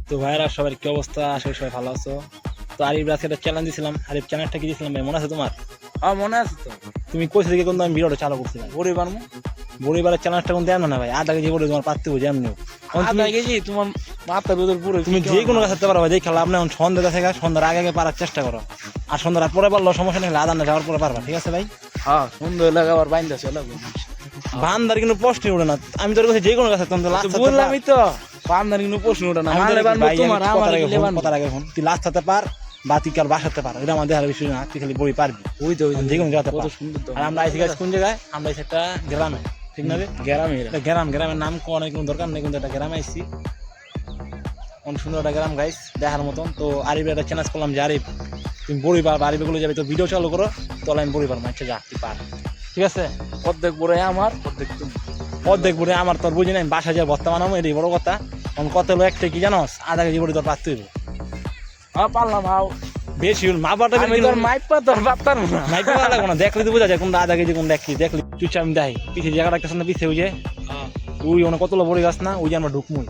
তো ভাইরা সবার কি অবস্থা? আশা করি সবাই ভালো আছো। তো আরিফ আজকে একটা চ্যালেঞ্জ দিছিলাম। আরিফ চ্যালেঞ্জটা কি দিয়েছিলাম ভাই, মনে আছে তোমার? হ্যাঁ মনে আছে তো। তুমি কইছো দেখে কিন্তু আমি ভিডিওটা চালু করছিলাম। বড়ি বানমু বড়িবারের চ্যালেঞ্জটা কোন দেন না ভাই, আধা কেজি বড়ি তোমার পাততে বুঝে এমনি। আধা কেজি তোমার মাথা বেদর পুরো তুমি যে কোনো কাজ করতে পারো ভাই, দেখে লাভ নেই। এখন সন্ধ্যা থেকে সন্ধ্যার আগে আগে পারার চেষ্টা করো, আর সন্ধ্যার রাত পরে পারলো সমস্যা নেই, আদান যাওয়ার পরে পারবা, ঠিক আছে ভাই? হ্যাঁ সুন্দর লাগে আবার বাইন্দা চলে বান্দার কিন্তু প্রশ্নই ওঠে না। আমি তোর কাছে যে কোনো কাজ করতাম, বললামই তো বান্দার কিন্তু প্রশ্ন ওঠে না। মালে বানবো তোমার আমার গেলে বানবো কথার আগে ফোন তুই লাস্ট হাতে পার বা তুই কাল বাসাতে পার, এটা আমাদের আর বিষয় না। তুই খালি বড়ি পারবি, ওই তো যে কোনো জায়গাতে কত পার। সুন্দর তো। আর আমরা আইসি গাছ কোন জায়গায়? আমরা আইসি একটা গ্রামে, ঠিক না রে? গ্রামে একটা গ্রামের নাম অনেক কোনো দরকার নেই, কিন্তু একটা গ্রামে আইসি, অনেক সুন্দর একটা গ্রাম গাইস, দেখার মতন। তো আরিফের একটা চ্যালেঞ্জ করলাম যে আরিফ তুমি বড়ি পারবা, আরিফগুলো যাবে তো ভিডিও চালু করো, তাহলে আমি বড়ি পারবো। আচ্ছা যা তুই পার, ঠিক আছে? অর্ধেক বড় আমার অর্ধেক তুমি। অর্ধেক বড়ি আমার, তোর বুঝি না, আমি বাসা যা ভর্তা বানাবো, এটাই বড় কথা। কারণ কত হলো একটা কি জানোস, আধা কেজি বড়ি তোর পারতে হইব। হ্যাঁ পারলাম। হাও বেশি মা বাটা আমি তোর মাইপা তোর পারতাম না। মাইক লাগবো না, দেখলি তো বোঝা যায় কোনটা আধা কেজি কোনটা 1 কেজি। দেখলি তুই আমি দেখাই পিছিয়ে জায়গাটা একটা সামনে পিছিয়ে, ওই যে ওই অনেক কতগুলো বড়ি গাছ না, ওই যে আমরা ঢুকমুই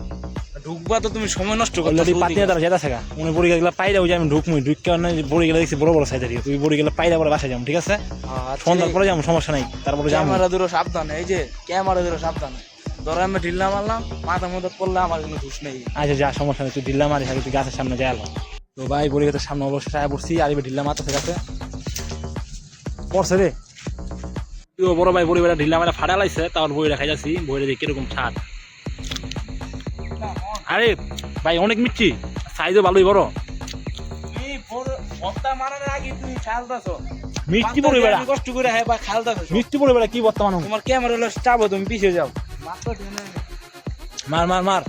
ঢুকবা তো তুমি সময় নষ্ট অলরেডি করতে। পাতিয়ে তারা যেটা থাকা উনি বড়ি গাছগুলো পাইলে, ওই যে আমি ঢুকমুই ঢুক কারণে বড়ি গেলে দেখছি বড় বড় সাইজের, তুই বড়ি গেলে পাইলে পরে বাসায় যাবো, ঠিক আছে? সন্ধ্যার পরে যাবো, সমস্যা নাই। তারপরে যাবো ক্যামেরা দূরে সাবধানে, এই যে ক্যামেরা দূরে সাবধানে। ধরো আমি ঢিল্লা মারলাম, মাথা মতো পড়লে আমার কোনো দোষ নেই। আচ্ছা যা, সমস্যা নেই, তুই ঢিল্লা মারি থাকি, তুই গাছের সামনে যাই। তো ভাই বড়ি গাছের সামনে অবশ্যই আয়া পড়ছি, আর এবার ঢিল্লা মারতে গাছে পড়ছে রে। তুই বড় ভাই বড়ি বেড়া ঢিল্লা মারা ফাটা লাইছে, তারপর বড়ি রাখাই যাচ্ছি, বড়ি দেখি কিরকম ছাদ। আরে ভাই অনেক মিষ্টি, সাইজও ভালোই বড়, তুমি ভর্তা মারার আগে তুমি খালতাছো মিষ্টি বড়ি বেড়া, কষ্ট করে হ্যাঁ বা খালতাছো মিষ্টি বড়ি বেড়া কি বর্তমান। তোমার ক্যামেরা হলো চাবো, তুমি পিছিয়ে যাও। মার মার মার,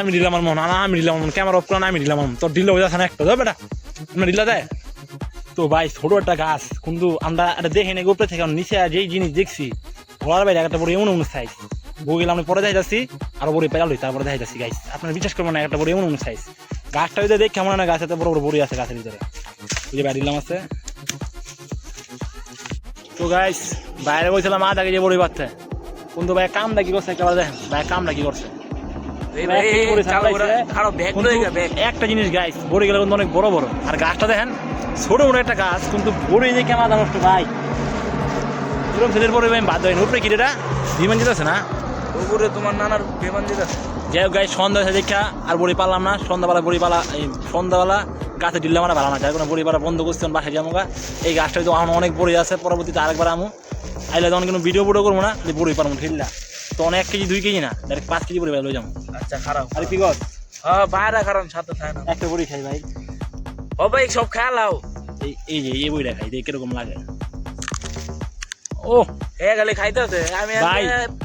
আমি দিলাম আমার মন, আমি দিলাম মন, ক্যামেরা অফ করা, আমি দিলাম মন, তোর দিল যাচ্ছে না একটা যাবে বেটা, আমরা দিলা দেয়। তো ভাই ছোট একটা গাছ, কিন্তু আমরা এটা দেখি না উপরে থেকে, নিচে যেই জিনিস দেখছি ঘোড়ার বাইরে একটা বড় এমন সাইজ বই গেলে আমি পরে দেখা যাচ্ছি, আর বড়ি পেলালই তারপরে দেখা যাচ্ছি গাছ। আপনার বিশ্বাস করবেন না, একটা বড় এমন সাইজ গাছটা ভিতরে দেখে কেমন না, গাছে বড় বড় বড়ি আছে গাছের ভিতরে, ওই যে বাইরে দিলাম আছে। তো গাইস বাইরে বলছিলাম আধা কেজি বড়ি পাচ্ছে, কিন্তু ভাই কামটা কি করছে একেবারে দেখেন, ভাই কামটা কি করছে। একটা জিনিস গাছ বড়ি গেলে কিন্তু অনেক বড় বড়, আর গাছটা দেখেন ছোট মোটো একটা গাছ, কিন্তু বড়ি যে কেমন নষ্ট ভাই, এরকম ছেলের পরে আমি বাধ্য হইনি। উপরে কিটা বিমান যেতেছে না, উপরে তোমার নানার বিমান যেতেছে। যাই হোক গাছ সন্ধ্যা হয়েছে দেখা আর বড়ি পারলাম না, সন্ধ্যাবেলা বড়ি পালা, এই সন্ধ্যাবেলা গাছে ডিল্লা মারা ভালো না, যাই কোনো বড়ি পালা বন্ধ করছি, বাসায় যাবো গা। এই গাছটা তো আমার অনেক বড়ি আছে, পরবর্তীতে আরেকবার আমু আইলে তখন কোনো ভিডিও করবো না, বড়ি পারবো ঠিল্লা তো অনেক 1 কেজি 2 কেজি না, ডাইরেক্ট 5 কেজি বড়ি পাই লই যাবো। আচ্ছা খারাপ আরে কি কর, হ্যাঁ বাইরে কারণ সাথে থাকে না, একটা বড়ি খাই ভাই। ও ভাই সব খেলাও এই যে এই বড়িটা খাই, কিরকম লাগে। ও এ গেলে খাইতেছে, আমি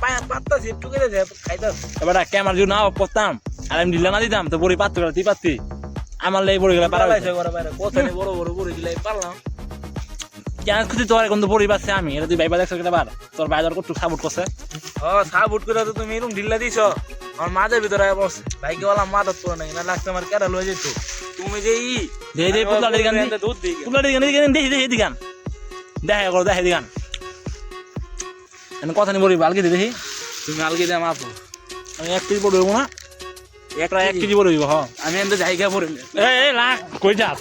ভাই পাত্তাছি একটু করে খাইতেছে। এবার ক্যামেরা যদি না অফ করতাম আর আমি ঢিলা না দিতাম, তো বড়ি পাত্তি গেল তুই পাত্তি, আমার লেগে বড়ি গেলে পারা পালাইছে ঘরে বাইরে কোথায় বড় বড় বড়ি দিলে পারলাম। কেন খুশি তোর এখন তো বড়ি পাচ্ছে আমি, এটা তুই ভাইবা দেখছো কেবার তোর বাইরে কত সাপোর্ট করছে। ও সাবুট করে তো তুমি এরকম ঢিল্লা দিছো, আমার মাঝের ভিতরে বসে ভাইকে বললাম মাদত করে নাই, না লাগছে আমার কেরা লয়ে যেত। তুমি যে দে পুতলাটির গান, দুধ দিই পুতলাটির গান দেখি দেখি দিগান দেখা করো, দেখে দিগান কথা নেই বড়ি আলকে দেখি। তুমি আলগে দাম আপু, আমি 1 কেজি বড়ি হবো না, 1 কেজি বড়ি হইব। আমি এনতে জায়গা পড়ে এই লাখ কই যাস।